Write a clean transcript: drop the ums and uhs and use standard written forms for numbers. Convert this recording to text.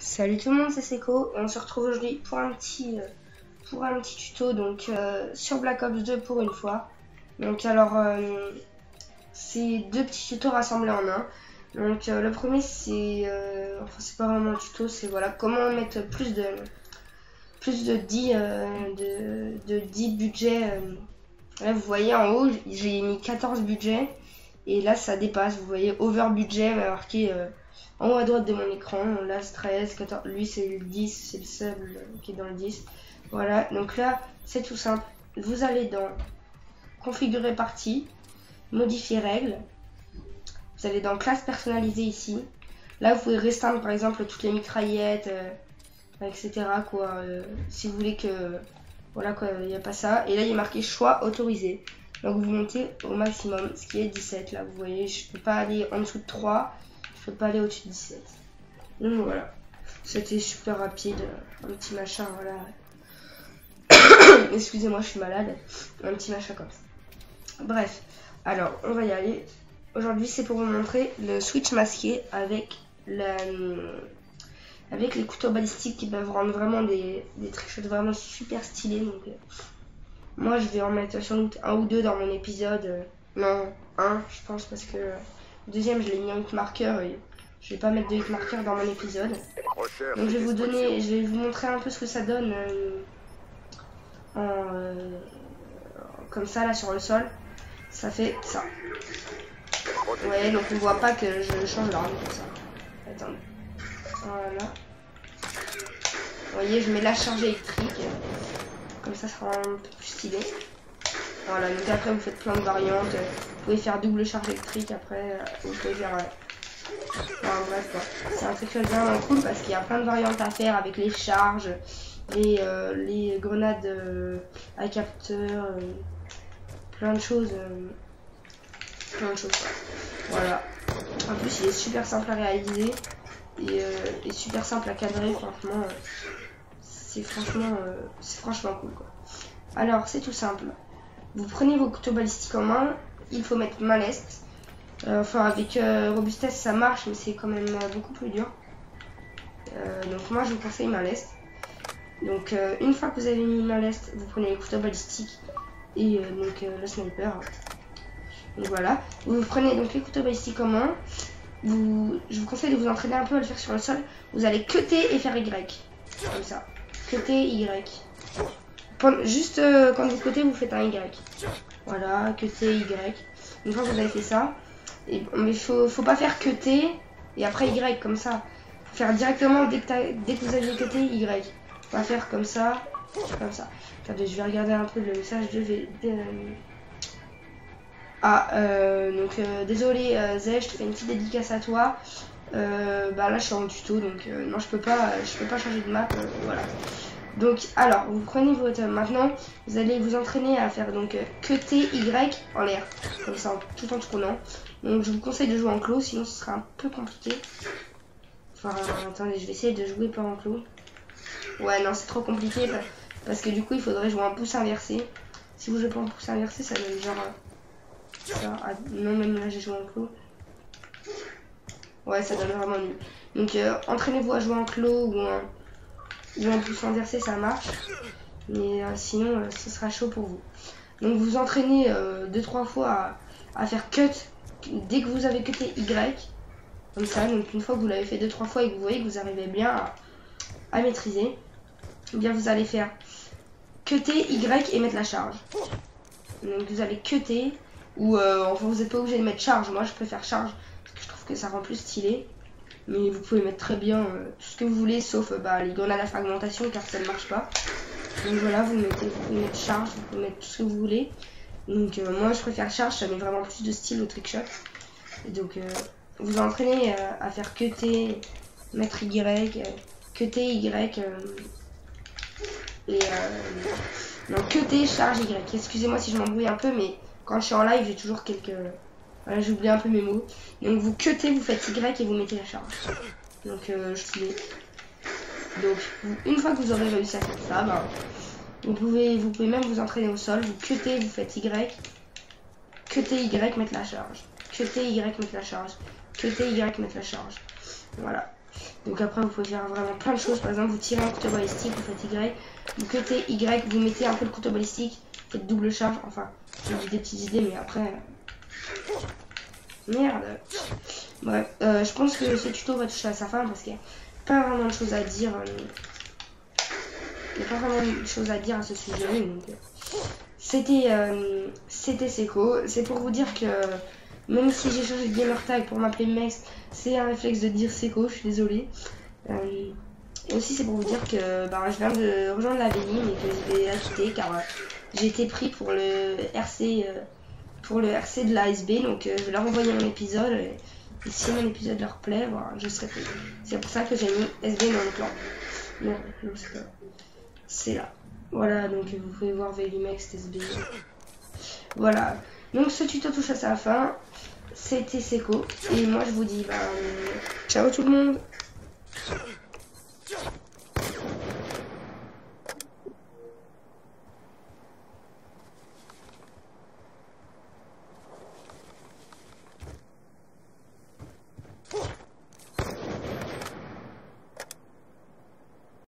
Salut tout le monde, c'est Seco et on se retrouve aujourd'hui pour un petit tuto donc sur Black Ops 2 pour une fois. Donc alors c'est deux petits tutos rassemblés en un. Donc le premier c'est enfin c'est pas vraiment un tuto, c'est voilà comment mettre plus de 10 budgets. Là vous voyez en haut j'ai mis 14 budgets et là ça dépasse, vous voyez over budget marqué en haut à droite de mon écran. Là c'est 13, 14, lui c'est le 10, c'est le seul qui est dans le 10. Voilà, donc là c'est tout simple. Vous allez dans configurer partie, modifier règles. Vous allez dans classe personnalisée ici. Là vous pouvez restreindre par exemple toutes les mitraillettes, etc. quoi. Si vous voulez que voilà quoi, il n'y a pas ça. Et là il est marqué choix autorisé. Donc vous montez au maximum, ce qui est 17. Là vous voyez, je peux pas aller en dessous de 3. Je peux pas aller au-dessus de 17. Donc voilà. C'était super rapide. Un petit machin, voilà. Excusez-moi, je suis malade. Un petit machin comme ça. Bref. Alors, on va y aller. Aujourd'hui, c'est pour vous montrer le switch masqué avec avec les couteaux balistiques qui peuvent rendre vraiment des trickshots vraiment super stylés. Donc, moi, je vais en mettre sans doute un ou deux dans mon épisode. Non, un, je pense, parce que le deuxième, je l'ai mis en hitmarker et je vais pas mettre de hitmarker dans mon épisode. Donc, je vais vous montrer un peu ce que ça donne comme ça, là, sur le sol. Ça fait ça. Vous voyez, donc on voit pas que je change l'arme comme ça. Attendez. Voilà. Vous voyez, je mets la charge électrique. Comme ça sera un peu plus stylé. Voilà, donc après vous faites plein de variantes. Vous pouvez faire double charge électrique après. Vous pouvez faire... Enfin, bref quoi. C'est un trickshot vraiment cool parce qu'il y a plein de variantes à faire avec les charges, les grenades à capteur, plein de choses. Quoi. Voilà. En plus il est super simple à réaliser et super simple à cadrer, franchement. C'est franchement cool quoi. Alors c'est tout simple. Vous prenez vos couteaux balistiques en main, il faut mettre main leste. Enfin avec robustesse ça marche mais c'est quand même beaucoup plus dur. Donc moi je vous conseille main leste. Donc une fois que vous avez mis main leste, vous prenez les couteaux balistiques et donc le sniper. Donc voilà, vous prenez donc les couteaux balistiques en main. Je vous conseille de vous entraîner un peu à le faire sur le sol. Vous allez cutter et faire Y. Comme ça. Cutter Y. Juste quand vous cuttez, vous faites un Y. Voilà, cutter Y. Une fois que vous avez fait ça, mais faut pas faire cutter et après Y comme ça. Faut faire directement dès que vous avez cuté Y. Faut pas faire comme ça, comme ça. Attendez, je vais regarder un peu le message de désolé Zé, je te fais une petite dédicace à toi. Bah là je suis en tuto donc non je peux pas changer de map, voilà. Donc alors vous prenez votre maintenant vous allez vous entraîner à faire donc cutter Y en l'air comme ça tout en tournant. Donc je vous conseille de jouer en clos sinon ce sera un peu compliqué. Enfin attendez, je vais essayer de jouer pas en clos. Ouais non c'est trop compliqué parce que du coup il faudrait jouer en pouce inversé. Si vous jouez pas en pouce inversé ça donne genre ça. Ah, non même là j'ai joué en clos. Ouais ça donne vraiment nul. Donc entraînez-vous à jouer en clos ou en pouce inversé ça marche. Mais sinon ce sera chaud pour vous. Donc vous entraînez 2-3 fois à faire cut dès que vous avez cuté Y. Comme ça, donc une fois que vous l'avez fait 2-3 fois et que vous voyez que vous arrivez bien à maîtriser, eh bien vous allez faire cutter Y et mettre la charge. Donc vous allez cutter ou enfin vous n'êtes pas obligé de mettre charge. Moi je préfère charge parce que je trouve que ça rend plus stylé. Mais vous pouvez mettre très bien tout ce que vous voulez sauf les grenades à fragmentation car ça ne marche pas. Donc voilà, vous pouvez mettre charge, vous pouvez mettre tout ce que vous voulez. Donc moi je préfère charge, ça met vraiment plus de style au trickshot. Et donc vous entraînez à faire cutter, mettre Y, cutter Y donc cutter, charge Y. Excusez-moi si je m'embrouille un peu mais quand je suis en live j'ai toujours quelques... Voilà, j'ai oublié un peu mes mots. Donc vous cuttez, vous faites Y et vous mettez la charge. Donc je finis. Donc une fois que vous aurez réussi à faire ça, ben, vous pouvez même vous entraîner au sol. Vous cuttez, vous faites Y. Cuttez Y, mettre la charge. Cuttez Y, mettre la charge. Cuttez Y, mettre la charge. Voilà. Donc après vous pouvez faire vraiment plein de choses. Par exemple vous tirez un couteau balistique, vous faites Y, vous cuttez Y, vous mettez un peu le couteau balistique, vous faites double charge. Enfin j'ai dit des petites idées mais après... Merde. Bref, je pense que ce tuto va toucher à sa fin parce qu'il n'y a pas vraiment de choses à dire. Il n'y a pas vraiment de choses à dire à ce sujet. Donc c'était Seco. C'est pour vous dire que même si j'ai changé de gamer tag pour m'appeler Mex, c'est un réflexe de dire Seco, je suis désolée. Aussi c'est pour vous dire que je viens de rejoindre la Véline et que je vais la quitter car j'ai été pris pour le RC de la SB, donc je vais leur envoyer mon épisode et si mon épisode leur plaît, voilà, je serai payé. C'est pour ça que j'ai mis SB dans le plan. Non, c'est là. Voilà, donc vous pouvez voir Velimex SB. Voilà, donc ce tuto touche à sa fin. C'était Seco et moi je vous dis ciao tout le monde.